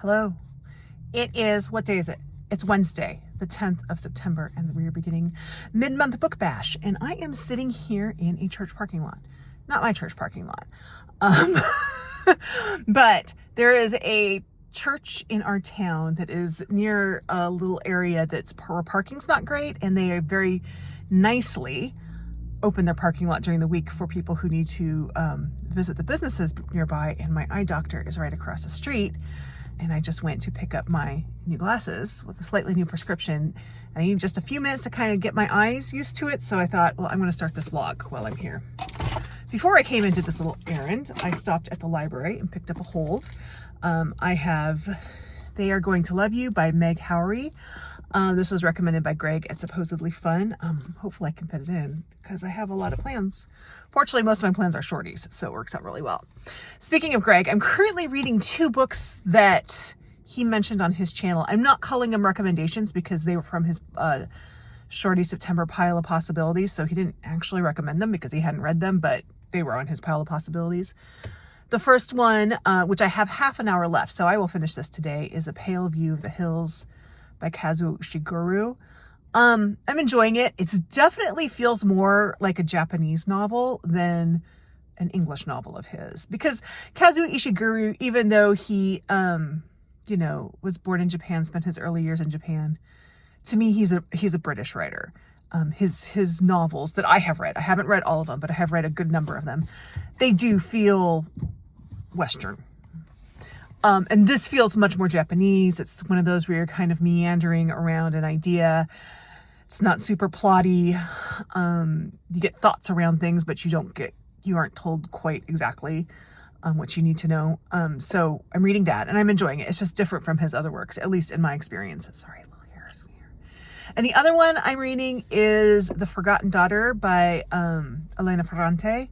Hello. It is, what day is it? It's Wednesday, the 10th of September, and we are beginning mid-month book bash. And I am sitting here in a church parking lot. Not my church parking lot. But there is a church in our town that is near a little area that's where parking's not great, and they very nicely open their parking lot during the week for people who need to visit the businesses nearby. And my eye doctor is right across the street, and I just went to pick up my new glasses with a slightly new prescription. I need just a few minutes to kind of get my eyes used to it, so I thought, well, I'm going to start this vlog while I'm here. Before I came and did this little errand, I stopped at the library and picked up a hold. I have They Are Going to Love You by Meg Howrey. This was recommended by Greg. It's supposedly fun. Hopefully I can fit it in because I have a lot of plans. Fortunately, most of my plans are shorties, so it works out really well. Speaking of Greg, I'm currently reading two books that he mentioned on his channel. I'm not calling them recommendations because they were from his shorty September pile of possibilities, so he didn't actually recommend them because he hadn't read them, but they were on his pile of possibilities. The first one, which I have half an hour left, so I will finish this today, is A Pale View of the Hills by Kazuo Ishiguro. I'm enjoying it. It definitely feels more like a Japanese novel than an English novel of his, because Kazuo Ishiguro, even though he, was born in Japan, spent his early years in Japan, to me, he's a British writer. His novels that I have read, I haven't read all of them, but I have read a good number of them. They do feel Western. And this feels much more Japanese. It's one of those where you're kind of meandering around an idea. It's not super plotty. You get thoughts around things, but you aren't told quite exactly what you need to know. So I'm reading that and I'm enjoying it. It's just different from his other works, at least in my experience. Sorry, little hairs here. And the other one I'm reading is The Forgotten Daughter by Elena Ferrante.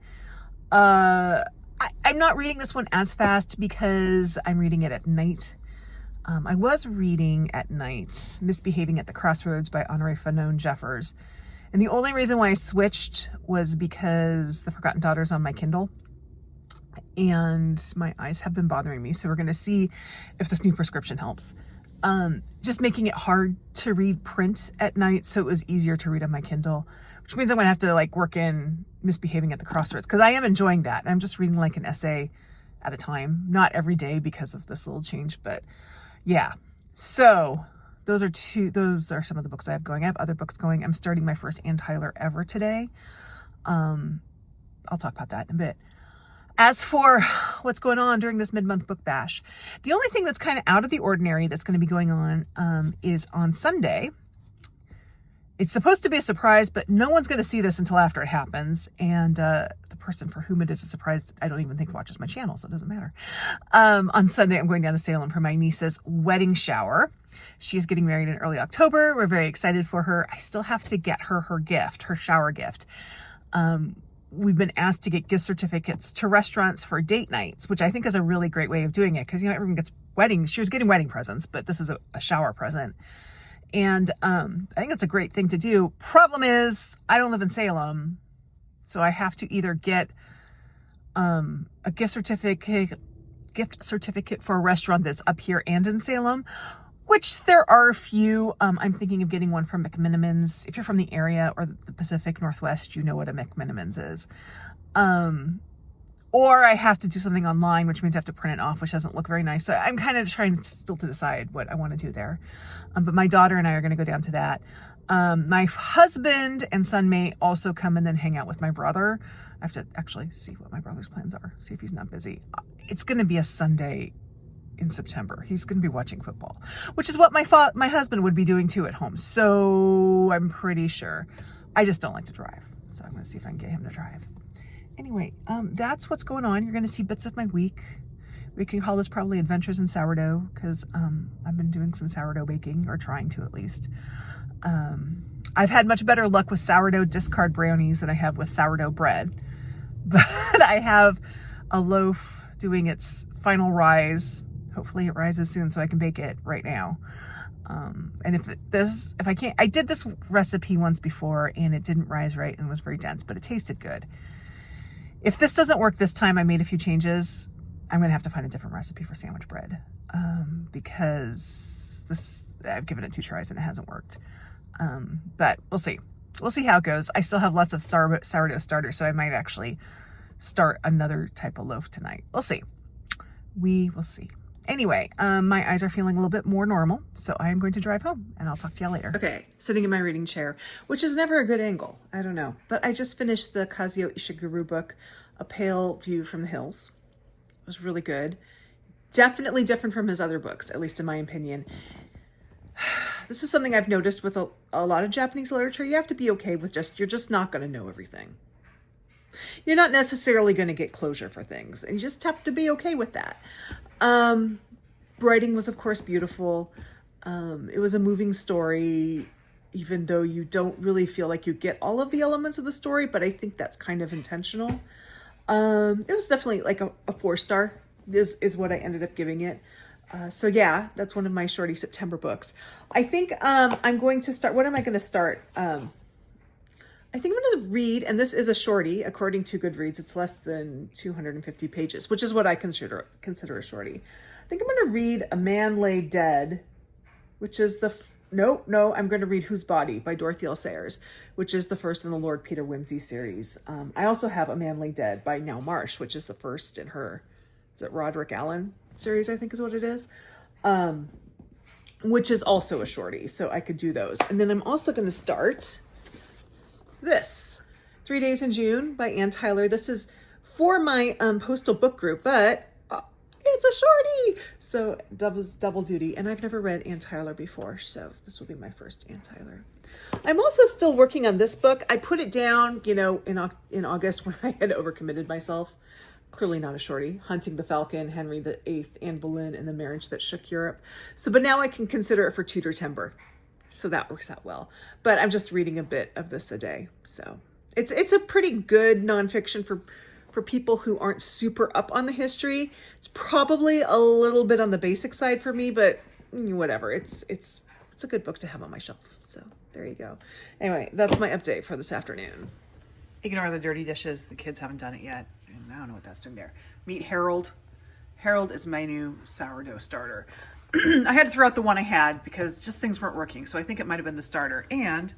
I'm not reading this one as fast because I'm reading it at night. I was reading at night Misbehaving at the Crossroads by Honorée Fanonne Jeffers. And the only reason why I switched was because The Forgotten Daughter is on my Kindle. And my eyes have been bothering me. So we're going to see if this new prescription helps. Just making it hard to read print at night, so it was easier to read on my Kindle, which means I'm going to have to work in Misbehaving at the Crossroads, because I am enjoying that. I'm just reading an essay at a time, not every day because of this little change, but yeah. So those are some of the books I have going. I have other books going. I'm starting my first Ann Tyler ever today. I'll talk about that in a bit. As for what's going on during this mid-month book bash, the only thing that's kind of out of the ordinary that's going to be going on is on Sunday. It's supposed to be a surprise, but no one's going to see this until after it happens. And the person for whom it is a surprise, I don't even think watches my channel, so it doesn't matter. On Sunday, I'm going down to Salem for my niece's wedding shower. She's getting married in early October. We're very excited for her. I still have to get her gift, her shower gift. We've been asked to get gift certificates to restaurants for date nights, which I think is a really great way of doing it, because everyone gets weddings. She was getting wedding presents, but this is a shower present. And I think it's a great thing to do. Problem is, I don't live in Salem, so I have to either get a gift certificate for a restaurant that's up here and in Salem, which there are a few. I'm thinking of getting one from McMenamins. If you're from the area or the Pacific Northwest, you know what a McMenamins is. Or I have to do something online, which means I have to print it off, which doesn't look very nice. So I'm kind of trying still to decide what I want to do there. But my daughter and I are going to go down to that. My husband and son may also come and then hang out with my brother. I have to actually see what my brother's plans are, see if he's not busy. It's going to be a Sunday in September. He's going to be watching football, which is what my husband would be doing too at home. So I'm pretty sure. I just don't like to drive. So I'm going to see if I can get him to drive. Anyway, that's what's going on. You're going to see bits of my week. We can call this probably Adventures in Sourdough, because I've been doing some sourdough baking, or trying to at least. I've had much better luck with sourdough discard brownies than I have with sourdough bread. But I have a loaf doing its final rise. Hopefully it rises soon so I can bake it right now. And if I can't, I did this recipe once before and it didn't rise right and was very dense, but it tasted good. If this doesn't work this time, I made a few changes. I'm going to have to find a different recipe for sandwich bread because I've given it 2 tries and it hasn't worked. But we'll see. We'll see how it goes. I still have lots of sourdough starters, so I might actually start another type of loaf tonight. We'll see. We will see. Anyway, my eyes are feeling a little bit more normal, so I am going to drive home, and I'll talk to y'all later. Okay, sitting in my reading chair, which is never a good angle. I don't know. But I just finished the Kazuo Ishiguro book, A Pale View from the Hills. It was really good. Definitely different from his other books, at least in my opinion. This is something I've noticed with a lot of Japanese literature. You have to be okay with you're just not going to know everything. You're not necessarily going to get closure for things, and you just have to be okay with that. Writing was, of course, beautiful. It was a moving story, even though you don't really feel like you get all of the elements of the story, but I think that's kind of intentional. It was definitely like a 4-star is what I ended up giving it. So yeah, that's one of my shorty September books. I think I'm going to start, what am I going to start? I think I'm going to read, and this is a shorty, according to Goodreads. It's less than 250 pages, which is what I consider a shorty. I think I'm going to read A Man Lay Dead, which is no, I'm going to read Whose Body by Dorothy L. Sayers, which is the first in the Lord Peter Wimsey series. I also have A Man Lay Dead by Nell Marsh, which is the first in her, is it Roderick Allen series, I think is what it is, which is also a shorty, so I could do those. And then I'm also going to start this, 3 Days in June by Ann Tyler. This is for my postal book group, but it's a shorty, so double duty. And I've never read Ann Tyler before, so this will be my first Ann Tyler. I'm also still working on this book. I put it down, in August when I had overcommitted myself. Clearly not a shorty. Hunting the Falcon, Henry VIII, Anne Boleyn, and the Marriage That Shook Europe. So, but now I can consider it for Tudor timber. So that works out well. But I'm just reading a bit of this a day. So it's a pretty good nonfiction for people who aren't super up on the history. It's probably a little bit on the basic side for me, but whatever. It's a good book to have on my shelf. So there you go. Anyway, that's my update for this afternoon. Ignore the dirty dishes. The kids haven't done it yet. And I don't know what that's doing there. Meet Harold. Harold is my new sourdough starter. I had to throw out the one I had because just things weren't working. So I think it might have been the starter. And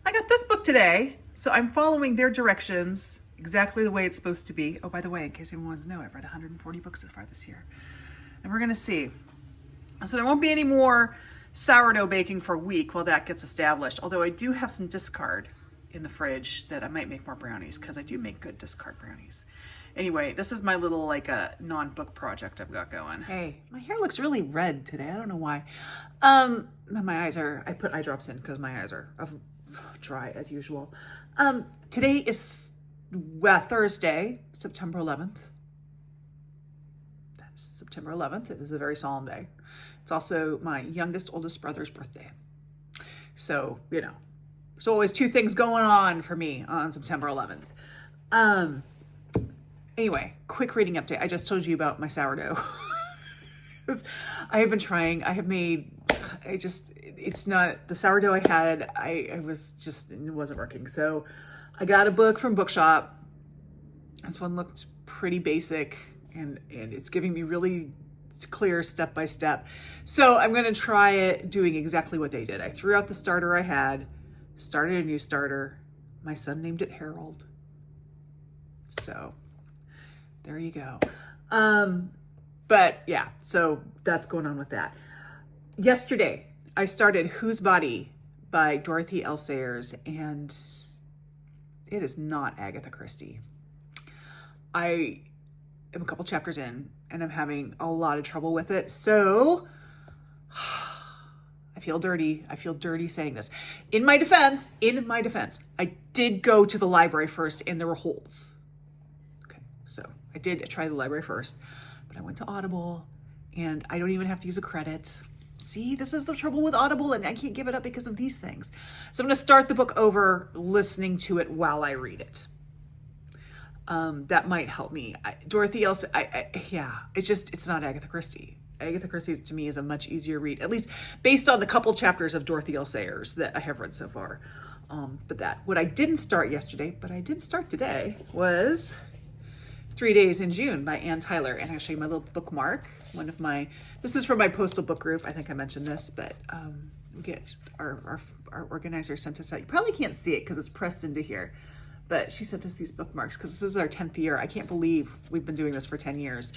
I got this book today. So I'm following their directions exactly the way it's supposed to be. Oh, by the way, in case anyone wants to know, I've read 140 books so far this year. And we're going to see. So there won't be any more sourdough baking for a week while that gets established. Although I do have some discard in the fridge that I might make more brownies because I do make good discard brownies. Anyway, this is my little a non-book project I've got going. Hey, my hair looks really red today. I don't know why. My eyes I put eye drops in because my eyes are dry as usual. Today is Thursday, September 11th. That's September 11th. It is a very solemn day. It's also my oldest brother's birthday. So, there's always 2 things going on for me on September 11th. Anyway, quick reading update. I just told you about my sourdough. I have been trying. It's not the sourdough I had. It wasn't working. So I got a book from Bookshop. This one looked pretty basic and it's giving me really clear step by step. So I'm going to try it doing exactly what they did. I threw out the starter I had, started a new starter. My son named it Harold. So there you go. But yeah, so that's going on with that. Yesterday, I started Whose Body by Dorothy L. Sayers, and it is not Agatha Christie. I am a couple chapters in, and I'm having a lot of trouble with it. So I feel dirty. I feel dirty saying this. In my defense, I did go to the library first, and there were holes. Okay, so I did try the library first, but I went to Audible, and I don't even have to use a credit. See, this is the trouble with Audible, and I can't give it up because of these things. So I'm going to start the book over, listening to it while I read it. That might help me. Dorothy L. It's not Agatha Christie. Agatha Christie to me is a much easier read, at least based on the couple chapters of Dorothy L. Sayers that I have read so far. What I didn't start yesterday, but I did start today, was 3 Days in June by Ann Tyler. And I'll show you my little bookmark. This is from my postal book group. I think I mentioned this, but we get our organizer sent us out. You probably can't see it because it's pressed into here, but she sent us these bookmarks because this is our 10th year. I can't believe we've been doing this for 10 years.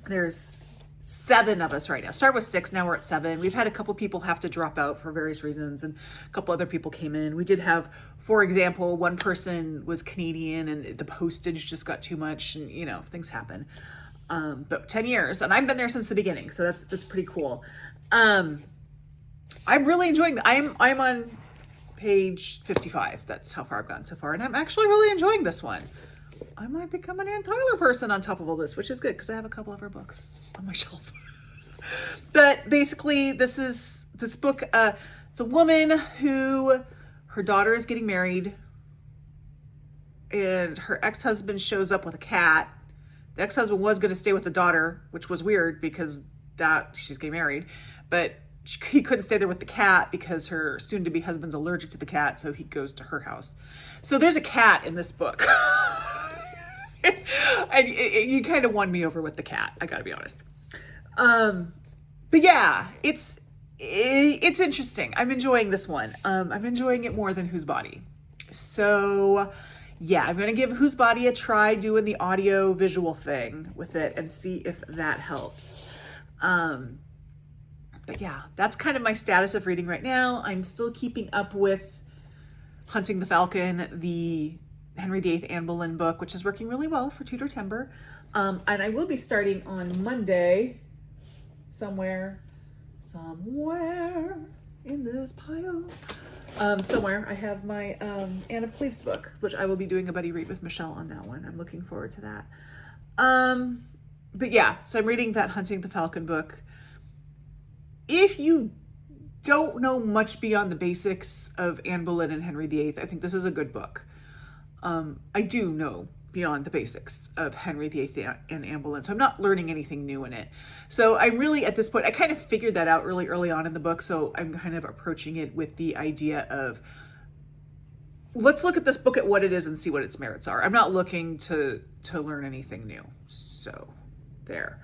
There's 7 of us right now. Started with 6, now we're at 7. We've had a couple people have to drop out for various reasons, and a couple other people came in. We did have, for example, one person was Canadian and the postage just got too much, and you know, things happen. But 10 years, and I've been there since the beginning, so that's pretty cool. I'm really enjoying I'm on page 55. That's how far I've gotten so far, and I'm actually really enjoying this one. I might become an Ann Tyler person on top of all this, which is good because I have a couple of her books on my shelf. But basically, this book, it's a woman who, her daughter is getting married, and her ex-husband shows up with a cat. The ex-husband was going to stay with the daughter, which was weird because she's getting married, but he couldn't stay there with the cat because her soon-to-be husband's allergic to the cat, so he goes to her house. So there's a cat in this book. And you kind of won me over with the cat, I gotta be honest. But yeah, it's interesting. I'm enjoying this one. I'm enjoying it more than Whose Body. So yeah, I'm gonna give Whose Body a try doing the audio visual thing with it and see if that helps. But yeah, that's kind of my status of reading right now. I'm still keeping up with Hunting the Falcon, the Henry VIII Anne Boleyn book, which is working really well for Tudor Timber. And I will be starting on Monday, somewhere in this pile. Somewhere I have my Anne of Cleves book, which I will be doing a buddy read with Michelle on that one. I'm looking forward to that. But yeah, so I'm reading that Hunting the Falcon book. If you don't know much beyond the basics of Anne Boleyn and Henry VIII, I think this is a good book. I do know beyond the basics of Henry VIII and Anne Boleyn, so I'm not learning anything new in it. So I'm really, at this point, I kind of figured that out really early on in the book, so I'm kind of approaching it with the idea of, let's look at this book at what it is and see what its merits are. I'm not looking to learn anything new. So there.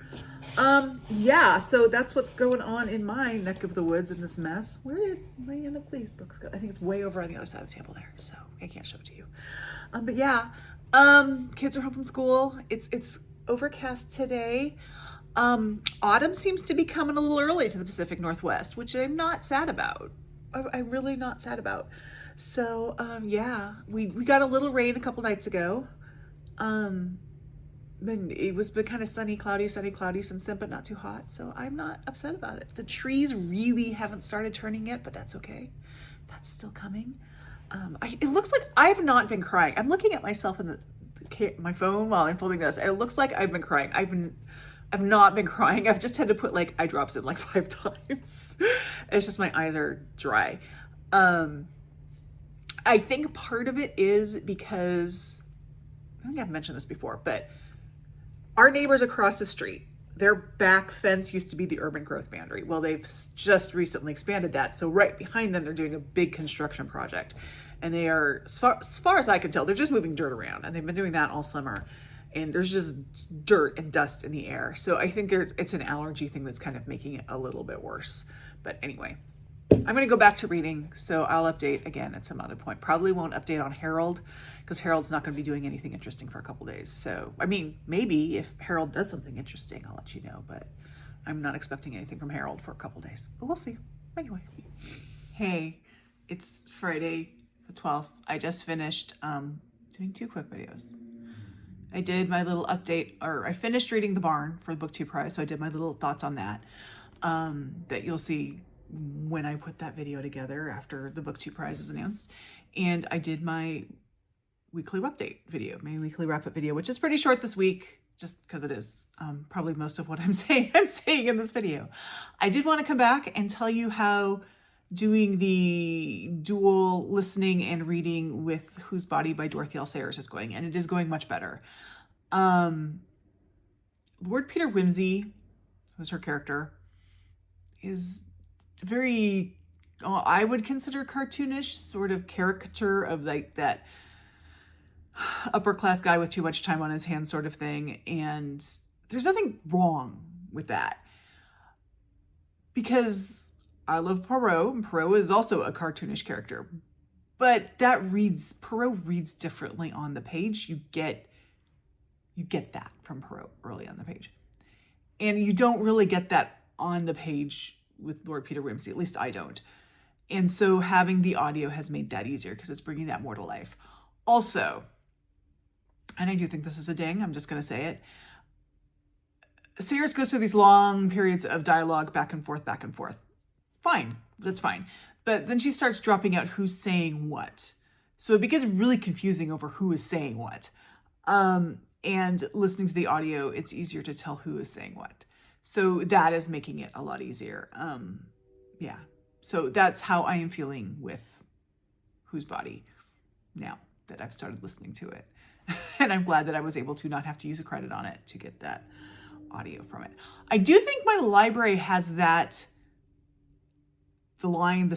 Yeah, so that's what's going on in my neck of the woods in this mess. Where did my Anne of Cleves books go? I think it's way over on the other side of the table there, so I can't show it to you. But yeah, kids are home from school. It's overcast today. Autumn seems to be coming a little early to the Pacific Northwest, which I'm not sad about. I'm really not sad about. So yeah, we got a little rain a couple nights ago. It was been kind of sunny, cloudy since then, but not too hot. So I'm not upset about it. The trees really haven't started turning yet, but that's okay. That's still coming. It looks like I've not been crying. I'm looking at myself in my phone while I'm filming this. It looks like I've been crying. I've not been crying. I've just had to put like eye drops in like 5 times. It's just my eyes are dry. I think part of it is because, I think I've mentioned this before, but our neighbors across the street, their back fence used to be the urban growth boundary. Well, they've just recently expanded that. So right behind them, they're doing a big construction project. And they are, as far as I can tell, they're just moving dirt around. And they've been doing that all summer. And there's just dirt and dust in the air. So I think it's an allergy thing that's kind of making it a little bit worse. But anyway, I'm going to go back to reading. So I'll update again at some other point. Probably won't update on Harold because Harold's not going to be doing anything interesting for a couple days. So, I mean, maybe if Harold does something interesting, I'll let you know. But I'm not expecting anything from Harold for a couple days. But we'll see. Anyway. Hey, it's Friday the 12th. I just finished doing 2 quick videos. I did my little update, or I finished reading The Barn for the BookTube prize, so I did my little thoughts on that, that you'll see when I put that video together after the BookTube prize is announced. And I did my weekly update video, my weekly wrap-up video, which is pretty short this week, just because it is. Probably most of what I'm saying in this video. I did want to come back and tell you how doing the dual listening and reading with Whose Body by Dorothy L. Sayers is going, and it is going much better. Lord Peter Wimsey, who's her character, is very, I would consider cartoonish, sort of caricature of like that upper class guy with too much time on his hands sort of thing. And there's nothing wrong with that, because I love Poirot, and Poirot is also a cartoonish character, but Poirot reads differently on the page. You get that from Poirot early on the page. And you don't really get that on the page with Lord Peter Wimsey, at least I don't. And so having the audio has made that easier because it's bringing that more to life. Also, and I do think this is a ding, I'm just going to say it, Sayers goes through these long periods of dialogue back and forth. Fine, that's fine. But then she starts dropping out who's saying what. So it begins really confusing over who is saying what. And listening to the audio, it's easier to tell who is saying what. So that is making it a lot easier. Yeah. So that's how I am feeling with Whose Body now that I've started listening to it. And I'm glad that I was able to not have to use a credit on it to get that audio from it. I do think my library has that, the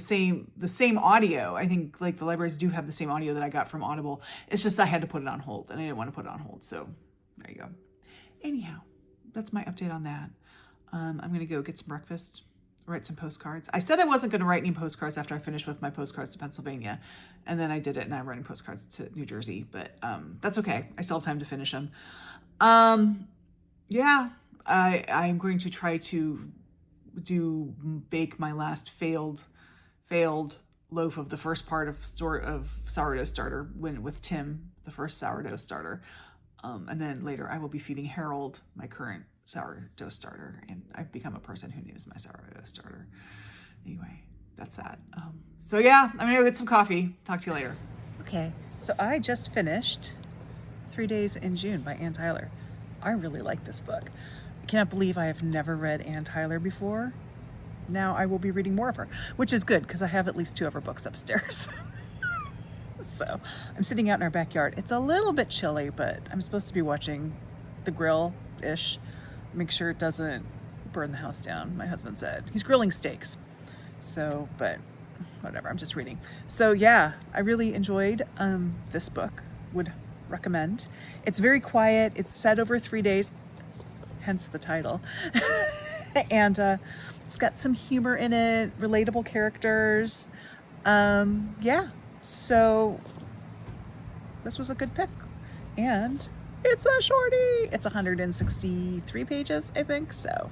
same audio. I think like the libraries do have the same audio that I got from Audible. It's just I had to put it on hold, and I didn't want to put it on hold. So there you go. Anyhow, that's my update on that. I'm going to go get some breakfast, write some postcards. I said I wasn't going to write any postcards after I finished with my postcards to Pennsylvania. And then I did it, and I'm writing postcards to New Jersey. But that's okay. I still have time to finish them. Yeah, I'm going to try to bake my last failed loaf of the first part of sourdough starter with Tim, the first sourdough starter. And then later I will be feeding Harold my current sourdough starter, and I've become a person who names my sourdough starter. Anyway, that's that. So yeah, I'm gonna go get some coffee. Talk to you later. Okay, so I just finished 3 Days in June by Ann Tyler. I really like this book. I cannot believe I have never read Ann Tyler before. Now I will be reading more of her, which is good because I have at least 2 of her books upstairs. So I'm sitting out in our backyard. It's a little bit chilly, but I'm supposed to be watching the grill-ish. Make sure it doesn't burn the house down, my husband said. He's grilling steaks. So, but whatever, I'm just reading. So yeah, I really enjoyed this book. Would recommend. It's very quiet. It's set over 3 days, hence the title. And it's got some humor in it, relatable characters. Yeah, so this was a good pick. And it's a shorty. It's 163 pages, I think. So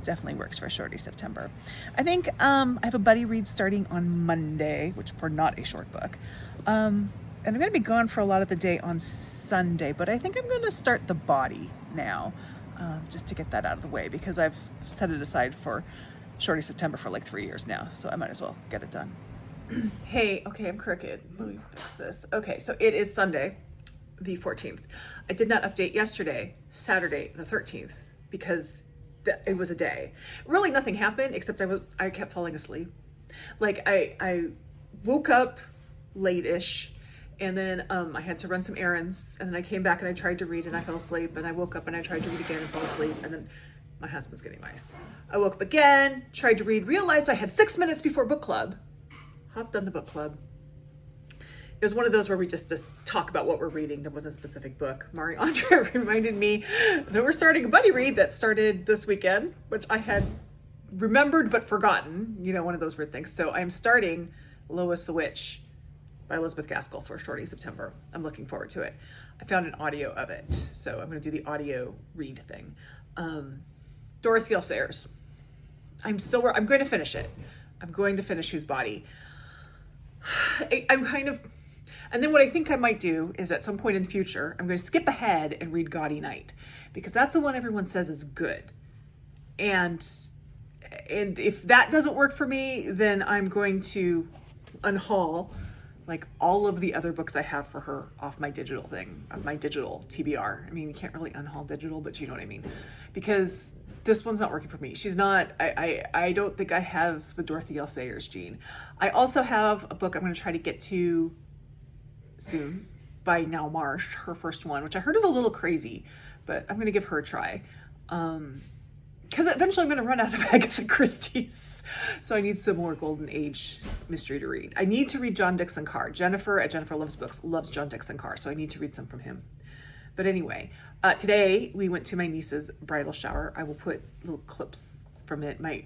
definitely works for shorty September. I think I have a buddy read starting on Monday, which for not a short book. And I'm going to be gone for a lot of the day on Sunday, but I think I'm going to start The Body now, just to get that out of the way, because I've set it aside for shorty September for like 3 years now, so I might as well get it done. Hey, okay, I'm crooked. Let me fix this. Okay, so it is Sunday, the 14th. I did not update yesterday, Saturday, the 13th, because it was a day. Really nothing happened, except I kept falling asleep. Like I woke up late-ish, and then I had to run some errands, and then I came back and I tried to read and I fell asleep, and I woke up and I tried to read again and fell asleep, and then my husband's getting nice. I woke up again, tried to read, realized I had 6 minutes before book club, hopped on the book club. It was one of those where we just talk about what we're reading. There wasn't a specific book. Mari Andre reminded me that we're starting a buddy read that started this weekend, which I had remembered but forgotten, one of those weird things. So I'm starting Lois the Witch by Elizabeth Gaskell for shorty September. I'm looking forward to it. I found an audio of it, so I'm going to do the audio read thing. Dorothy L. Sayers. I'm going to finish it. I'm going to finish Whose Body. And then what I think I might do is at some point in the future, I'm going to skip ahead and read Gaudy Night, because that's the one everyone says is good. And if that doesn't work for me, then I'm going to unhaul like all of the other books I have for her off my digital thing, of my digital TBR. I mean, you can't really unhaul digital, but you know what I mean. Because this one's not working for me. She's not, I don't think I have the Dorothy L. Sayers gene. I also have a book I'm going to try to get to soon by Now Marsh, her first one, which I heard is a little crazy, but I'm going to give her a try. because eventually I'm going to run out of Agatha Christie's. So I need some more Golden Age mystery to read. I need to read John Dixon Carr. Jennifer at Jennifer Loves Books loves John Dixon Carr, so I need to read some from him. But anyway, today we went to my niece's bridal shower. I will put little clips from it. My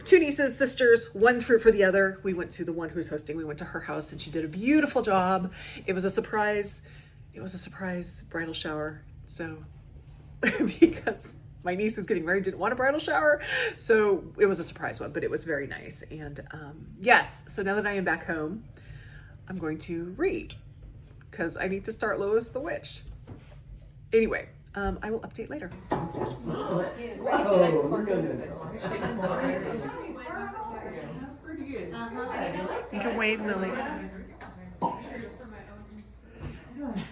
2 nieces, sisters, one for the other. We went to the one who's hosting. We went to her house and she did a beautiful job. It was a surprise. It was a surprise bridal shower. So, because my niece who's getting married didn't want a bridal shower. So it was a surprise one, but it was very nice. And yes, so now that I am back home, I'm going to read because I need to start Lois the Witch. Anyway, I will update later. You can wave, Lily.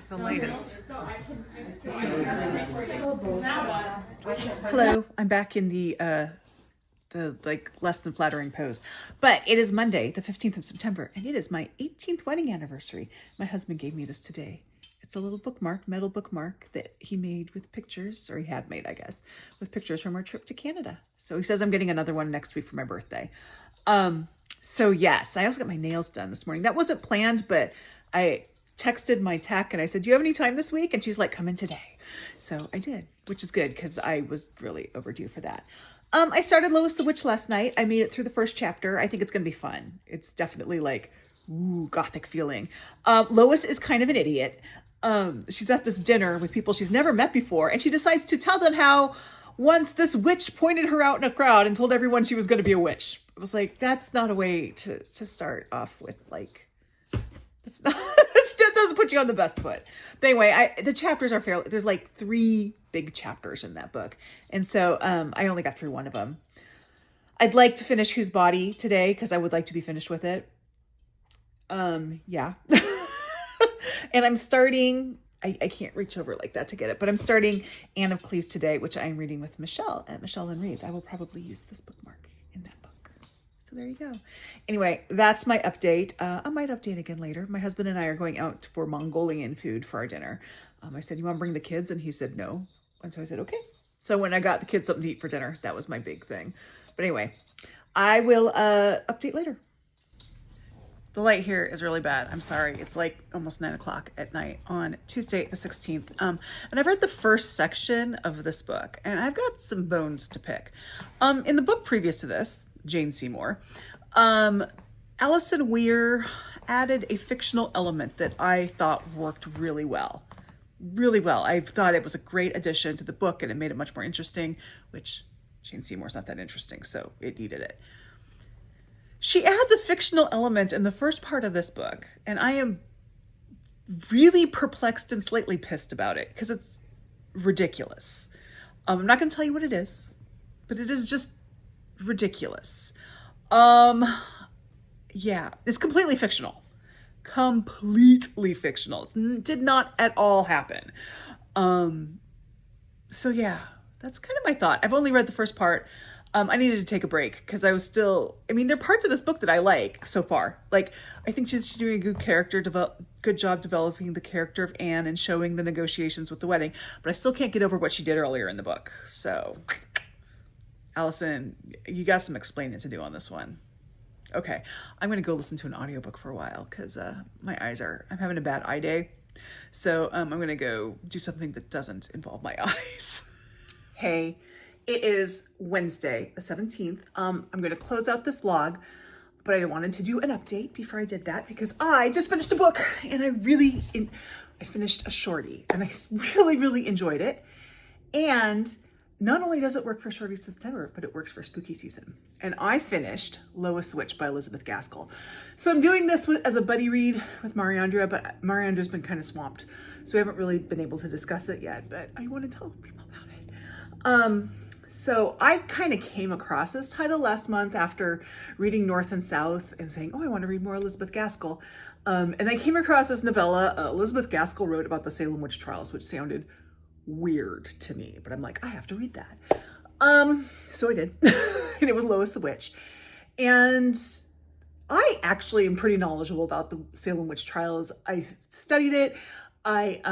The latest. Hello, I'm back in the like less than flattering pose. But it is Monday, the 15th of September, and it is my 18th wedding anniversary. My husband gave me this today. It's a little bookmark, metal bookmark that he made with pictures, or he had made, I guess, with pictures from our trip to Canada. So he says I'm getting another one next week for my birthday. So yes, I also got my nails done this morning. That wasn't planned, but I texted my tech and I said, do you have any time this week? And she's like, come in today. So I did, which is good because I was really overdue for that. I started Lois the Witch last night. I made it through the first chapter. I think it's going to be fun. It's definitely like, ooh, gothic feeling. Lois is kind of an idiot. She's at this dinner with people she's never met before, and she decides to tell them how once this witch pointed her out in a crowd and told everyone she was going to be a witch. It was like, that's not a way to start off with, like, that's not, that doesn't put you on the best foot. But anyway, the chapters are fairly, there's like 3 big chapters in that book. And so I only got through one of them. I'd like to finish Whose Body today because I would like to be finished with it. Yeah. And I'm starting, I can't reach over like that to get it, but I'm starting Anne of Cleves today, which I'm reading with Michelle at Michelle and Reads. I will probably use this bookmark in that book. So there you go. Anyway, that's my update. I might update again later. My husband and I are going out for Mongolian food for our dinner. I said, you want to bring the kids? And he said, no. And so I said, okay. So when I got the kids something to eat for dinner, that was my big thing. But anyway, I will update later. The light here is really bad. I'm sorry. It's like almost 9 o'clock at night on Tuesday, the 16th. And I've read the first section of this book, and I've got some bones to pick. In the book previous to this, Jane Seymour, Alison Weir added a fictional element that I thought worked really well. Really well. I thought it was a great addition to the book, and it made it much more interesting, which Jane Seymour's not that interesting, so it needed it. She adds a fictional element in the first part of this book, and I am really perplexed and slightly pissed about it because it's ridiculous. I'm not going to tell you what it is, but it is just ridiculous. Yeah, it's completely fictional. Completely fictional. It did not at all happen. So yeah, that's kind of my thought. I've only read the first part. I needed to take a break because I was still, I mean, there are parts of this book that I like so far. Like, I think she's doing a good job developing the character of Anne and showing the negotiations with the wedding, but I still can't get over what she did earlier in the book. So, Alison, you got some explaining to do on this one. Okay, I'm going to go listen to an audiobook for a while because I'm having a bad eye day. So I'm going to go do something that doesn't involve my eyes. Hey. It is Wednesday, the 17th. I'm going to close out this vlog, but I wanted to do an update before I did that because I just finished a book and I finished a shorty and I really, really enjoyed it. And not only does it work for Shorty September, but it works for spooky season. And I finished Lois the Witch by Elizabeth Gaskell. So I'm doing this as a buddy read with Mariandra, but Mariandra's been kind of swamped. So we haven't really been able to discuss it yet, but I want to tell people about it. So I kind of came across this title last month after reading North and South and saying, oh, I want to read more Elizabeth Gaskell. And I came across this novella Elizabeth Gaskell wrote about the Salem witch trials, which sounded weird to me, but I'm like, I have to read that. So I did, and it was Lois the Witch. And I actually am pretty knowledgeable about the Salem witch trials. I studied it. I've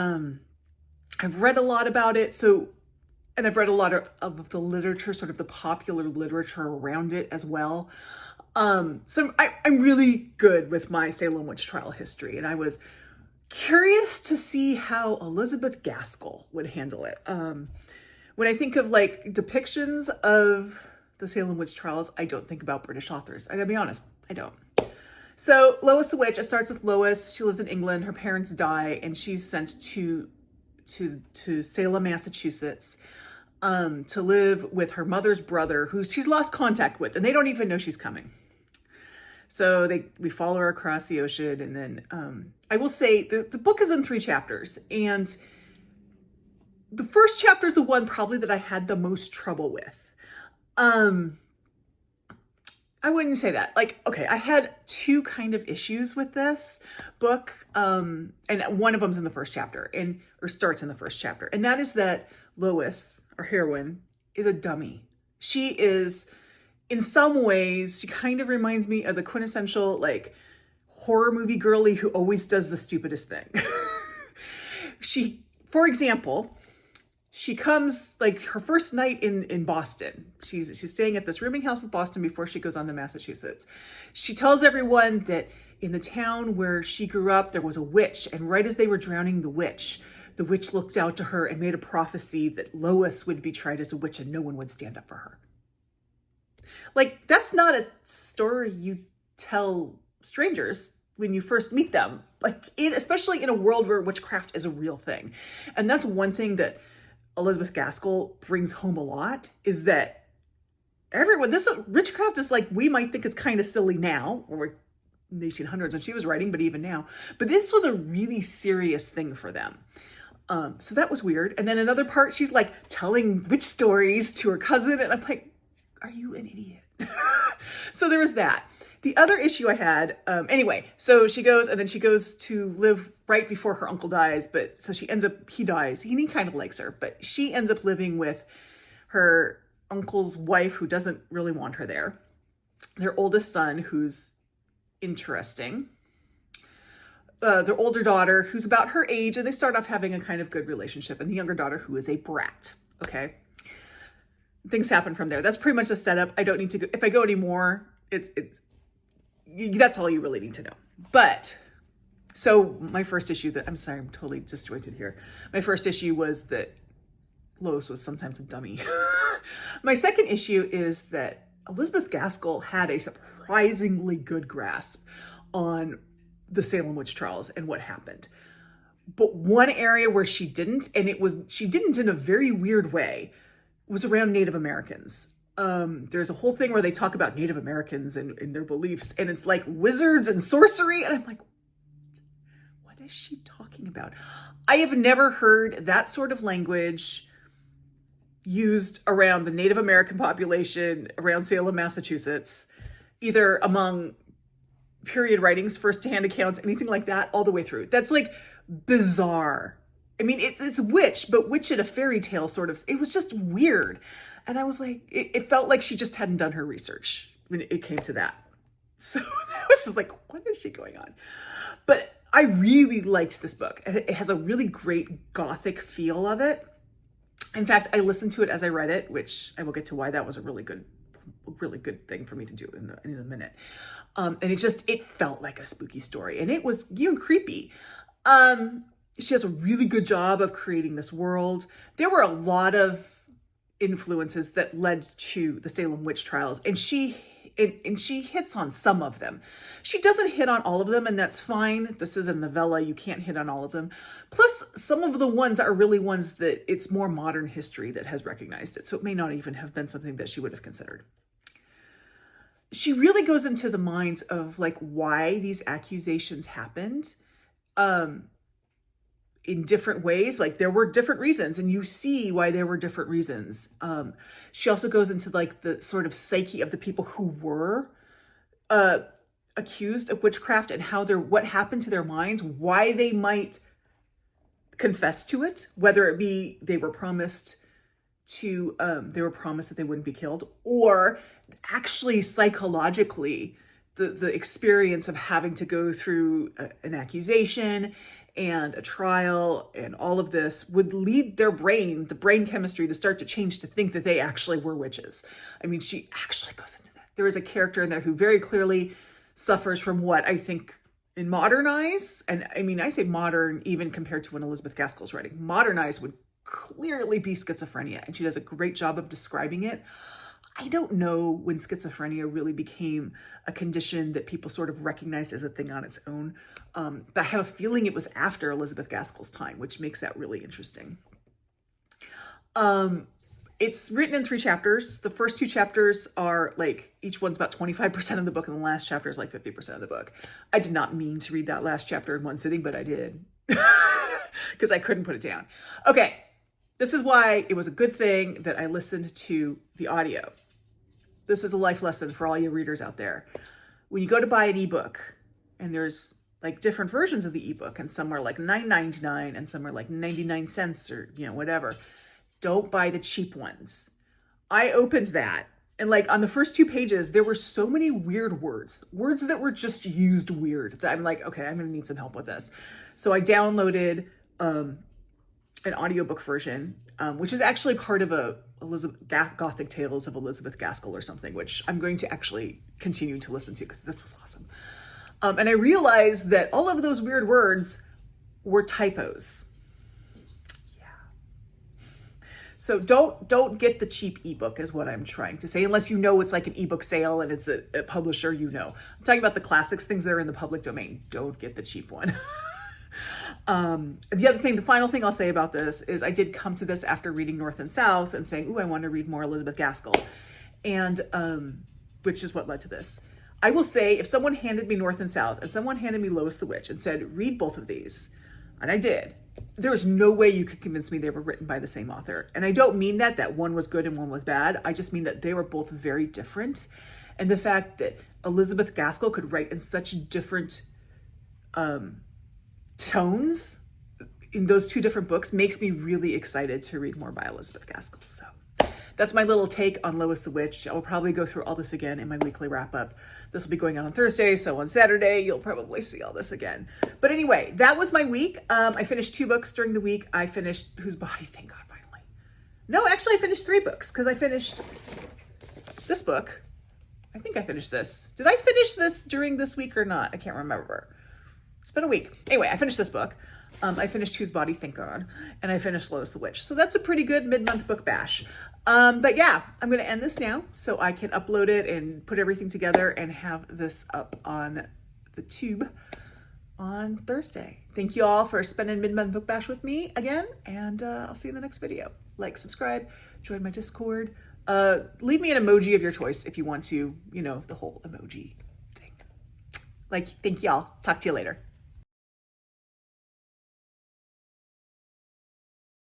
read a lot about it. So and I've read a lot of the literature, sort of the popular literature around it as well. So I'm really good with my Salem witch trial history, and I was curious to see how Elizabeth Gaskell would handle it. When I think of like depictions of the Salem witch trials, I don't think about British authors. I gotta be honest, I don't. So Lois the witch, it starts with Lois. She lives in England. Her parents die, and she's sent to Salem, Massachusetts, to live with her mother's brother, who she's lost contact with, and they don't even know she's coming. So we follow her across the ocean, and then I will say the book is in 3 chapters, and the first chapter is the one probably that I had the most trouble with. I wouldn't say that. Like, okay, I had 2 kind of issues with this book, and one of them's in the first chapter, or starts in the first chapter, and that is that Lois, our heroine, is a dummy. She is, in some ways, she kind of reminds me of the quintessential, like, horror movie girly who always does the stupidest thing. For example, she comes, like, her first night in Boston. She's staying at this rooming house in Boston before she goes on to Massachusetts. She tells everyone that in the town where she grew up, there was a witch, and right as they were drowning the witch looked out to her and made a prophecy that Lois would be tried as a witch and no one would stand up for her. Like, that's not a story you tell strangers when you first meet them. Like, especially in a world where witchcraft is a real thing. And that's one thing that Elizabeth Gaskell brings home a lot, is that this witchcraft is like, we might think it's kind of silly now, or in the 1800s when she was writing, but even now, but this was a really serious thing for them. So that was weird. And then another part, she's like telling witch stories to her cousin, and I'm like, are you an idiot? So there was that. The other issue I had, anyway, so she goes to live right before her uncle dies, but so he dies, he kind of likes her, but she ends up living with her uncle's wife, who doesn't really want her there, their oldest son, who's interesting, their older daughter, who's about her age, and they start off having a kind of good relationship, and the younger daughter, who is a brat, okay? Things happen from there. That's pretty much the setup. I don't need to go, if I go anymore, that's all you really need to know. But, so my first issue I'm sorry, I'm totally disjointed here. My first issue was that Lois was sometimes a dummy. My second issue is that Elizabeth Gaskell had a surprisingly good grasp on the Salem witch trials and what happened. But one area where she didn't, and she didn't in a very weird way, was around Native Americans. There's a whole thing where they talk about Native Americans and their beliefs, and it's like wizards and sorcery, and I'm like, what is she talking about? I have never heard that sort of language used around the Native American population around Salem, Massachusetts, either among period writings, first-hand accounts, anything like that, all the way through. That's like bizarre. I mean, it's witch, but witch in a fairy tale sort of. It was just weird. And I was like, it felt like she just hadn't done her research when it came to that. So I was just like, what is she going on? But I really liked this book. It has a really great gothic feel of it. In fact, I listened to it as I read it, which I will get to why that was a really good thing for me to do in a minute. And it felt like a spooky story, and it was, creepy. She has a really good job of creating this world. There were a lot of influences that led to the Salem witch trials, and she hits on some of them. She doesn't hit on all of them, and that's fine. This is a novella. You can't hit on all of them. Plus, some of the ones are really ones that it's more modern history that has recognized it, so it may not even have been something that she would have considered. She really goes into the minds of like why these accusations happened, in different ways. Like there were different reasons, and you see why there were different reasons. She also goes into like the sort of psyche of the people who were accused of witchcraft and what happened to their minds, why they might confess to it, whether it be they were promised that they wouldn't be killed, or actually psychologically the experience of having to go through an accusation and a trial and all of this would lead their brain, the brain chemistry, to start to change to think that they actually were witches. I mean, she actually goes into that. There is a character in there who very clearly suffers from what I think in modern eyes, and I mean, I say modern even compared to when Elizabeth Gaskell's writing, modern eyes would clearly be schizophrenia, and she does a great job of describing it. I don't know when schizophrenia really became a condition that people sort of recognized as a thing on its own. But I have a feeling it was after Elizabeth Gaskell's time, which makes that really interesting. It's written in 3 chapters. The first 2 chapters are like, each one's about 25% of the book, and the last chapter is like 50% of the book. I did not mean to read that last chapter in one sitting, but I did. Because I couldn't put it down. Okay, this is why it was a good thing that I listened to the audio. This is a life lesson for all you readers out there. When you go to buy an ebook, and there's like different versions of the ebook, and some are like $9.99 and some are like 99 cents or, you know, whatever. Don't buy the cheap ones. I opened that, and like on the first 2 pages, there were so many weird words that were just used weird, that I'm like, okay, I'm gonna need some help with this. So I downloaded an audiobook version, which is actually part of a Gothic Tales of Elizabeth Gaskell or something, which I'm going to actually continue to listen to because this was awesome. And I realized that all of those weird words were typos. Yeah. So don't get the cheap ebook is what I'm trying to say, unless you know it's like an ebook sale and it's a publisher, you know. I'm talking about the classics, things that are in the public domain. Don't get the cheap one. The final thing I'll say about this is I did come to this after reading North and South and saying, ooh, I want to read more Elizabeth Gaskell. And, which is what led to this. I will say, if someone handed me North and South and someone handed me Lois the Witch and said, read both of these, and I did, there was no way you could convince me they were written by the same author. And I don't mean that one was good and one was bad. I just mean that they were both very different. And the fact that Elizabeth Gaskell could write in such different, tones in those 2 different books makes me really excited to read more by Elizabeth Gaskell. So that's my little take on Lois the Witch. I will probably go through all this again in my weekly wrap up. This will be going on Thursday, so on Saturday you'll probably see all this again. But anyway, that was my week. I finished 2 books during the week. I finished Whose Body, thank God, finally. No, actually I finished 3 books because I finished this book. I think I finished this. Did I finish this during this week or not? I can't remember. It's been a week. Anyway, I finished this book. I finished Whose Body, thank God. And I finished Lois the Witch. So that's a pretty good mid-month book bash. But yeah, I'm going to end this now so I can upload it and put everything together and have this up on the tube on Thursday. Thank you all for spending mid-month book bash with me again. And I'll see you in the next video. Like, subscribe, join my Discord. Leave me an emoji of your choice if you want to, you know, the whole emoji thing. Like, thank y'all. Talk to you later.